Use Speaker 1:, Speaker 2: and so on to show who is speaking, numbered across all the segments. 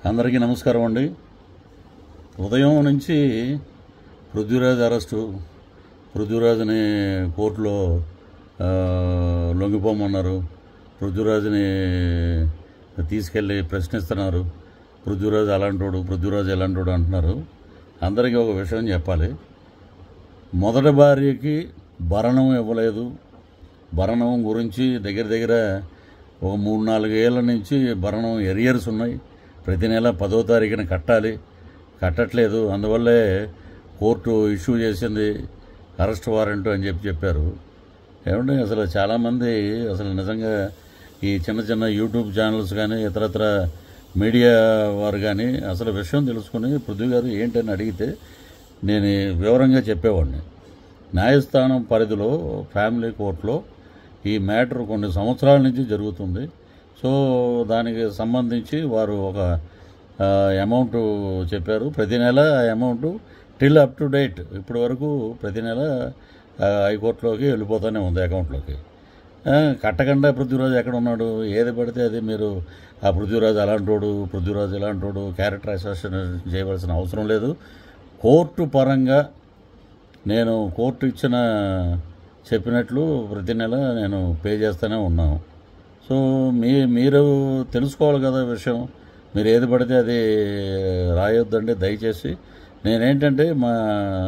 Speaker 1: అందరికీ నమస్కారం అండి. ఉదయం నుంచి పృథ్వీరాజ్ అరెస్టు, పృథ్వీరాజ్ని కోర్టులో లొంగిపోమన్నారు, పృథ్వీరాజ్ని తీసుకెళ్ళి ప్రశ్నిస్తున్నారు. పృథ్వీరాజ్ అలాంటోడు, పృథ్వీరాజ్ ఎలాంటోడు అంటున్నారు. అందరికీ ఒక విషయం చెప్పాలి. మొదటి భార్యకి భరణం ఇవ్వలేదు. భరణం గురించి దగ్గర ఒక 3-4 ఏళ్ల నుంచి భరణం ఎరియర్స్ ఉన్నాయి. ప్రతి నెల 10వ తారీఖున కట్టాలి, కట్టట్లేదు. అందువల్లే కోర్టు ఇష్యూ చేసింది అరెస్ట్ వారెంట్ అని చెప్పారు. ఏమంటే అసలు చాలామంది అసలు నిజంగా ఈ చిన్న యూట్యూబ్ ఛానల్స్ కానీ ఇతరత్ర మీడియా వారు కానీ అసలు విషయం తెలుసుకుని పృథ్వీ గారు ఏంటని అడిగితే నేను వివరంగా చెప్పేవాడిని. న్యాయస్థానం పరిధిలో ఫ్యామిలీ కోర్టులో ఈ మ్యాటర్ కొన్ని సంవత్సరాల నుంచి జరుగుతుంది. సో దానికి సంబంధించి వారు ఒక అమౌంట్ చెప్పారు. ప్రతి నెల amount till up to date ఇప్పటి వరకు ప్రతి నెల హైకోర్టులోకి వెళ్ళిపోతూనే ఉంది అకౌంట్లోకి. కట్టకుండా పృథ్వీరాజ్ ఎక్కడ ఉన్నాడు? ఏది పడితే అది మీరు ఆ పృథ్వీరాజ్ అలాంటోడు, పృథ్వీరాజ్ ఇలాంటోడు క్యారెక్టర్ అసోసియేషన్ చేయవలసిన అవసరం లేదు. కోర్టు పరంగా నేను కోర్టు చెప్పినట్లు ప్రతి నెల నేను పే చేస్తూనే ఉన్నాను. సో మీరు తెలుసుకోవాలి కదా విషయం. మీరు ఏది పడితే అది రాయొద్దండి దయచేసి. నేనేంటంటే మా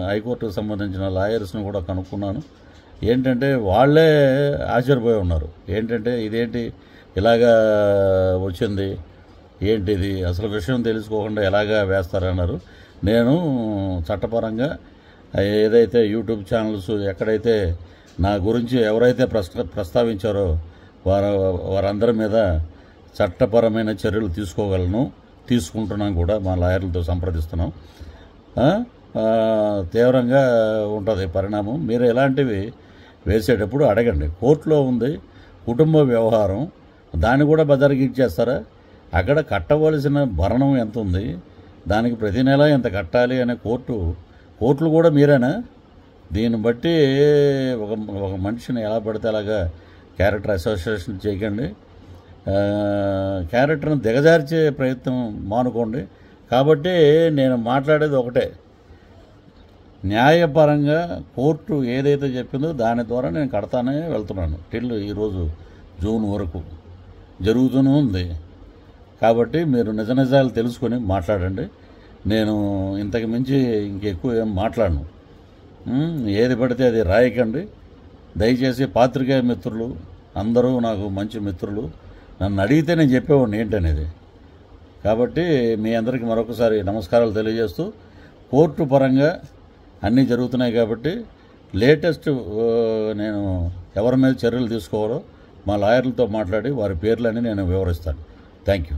Speaker 1: హైకోర్టుకు సంబంధించిన లాయర్స్ని కూడా కనుక్కున్నాను. ఏంటంటే వాళ్ళే ఆశ్చర్యపోయి ఉన్నారు. ఏంటంటే ఇదేంటి ఇలాగా వచ్చింది, ఏంటిది అసలు విషయం తెలుసుకోకుండా ఎలాగా వేస్తారన్నారు. నేను చట్టపరంగా ఏదైతే యూట్యూబ్ ఛానల్స్ ఎక్కడైతే నా గురించి ఎవరైతే ప్రస్తావించారో వారందరి మీద చట్టపరమైన చర్యలు తీసుకుంటున్నాం కూడా. మా లాయర్లతో సంప్రదిస్తున్నాం. తీవ్రంగా ఉంటుంది పరిణామం. మీరు ఎలాంటివి వేసేటప్పుడు అడగండి. కోర్టులో ఉంది కుటుంబ వ్యవహారం, దాన్ని కూడా బదరిగిచ్చేస్తారా? అక్కడ కట్టవలసిన భరణం ఎంత ఉంది, దానికి ప్రతి నెల ఎంత కట్టాలి అనే కోర్టులు కూడా మీరేనా? దీన్ని బట్టి ఒక మనిషిని ఎలా పడితే అలాగా క్యారెక్టర్ అసోసియేషన్ చేయకండి. క్యారెక్టర్ను దిగజార్చే ప్రయత్నం మానుకోండి. కాబట్టి నేను మాట్లాడేది ఒకటే, న్యాయపరంగా కోర్టు ఏదైతే చెప్పిందో దాని ద్వారా నేను కడతానే వెళ్తున్నాను. టిల్ ఈరోజు జూన్ వరకు జరుగుతూనే ఉంది. కాబట్టి మీరు నిజాలు తెలుసుకొని మాట్లాడండి. నేను ఇంతకు మించి ఇంకెక్కువ ఏం మాట్లాడను. ఏది పడితే అది రాయకండి దయచేసి. పాత్రికేయ మిత్రులు అందరూ నాకు మంచి మిత్రులు. నన్ను అడిగితే నేను చెప్పేవాడిని ఏంటనేది. కాబట్టి మీ అందరికీ మరొకసారి నమస్కారాలు తెలియజేస్తూ, కోర్టు పరంగా అన్నీ జరుగుతున్నాయి కాబట్టి లేటెస్ట్ నేను ఎవరి మీద చర్యలు తీసుకోవాలో మా లాయర్లతో మాట్లాడి వారి పేర్లని నేను వివరిస్తాను. Thank you.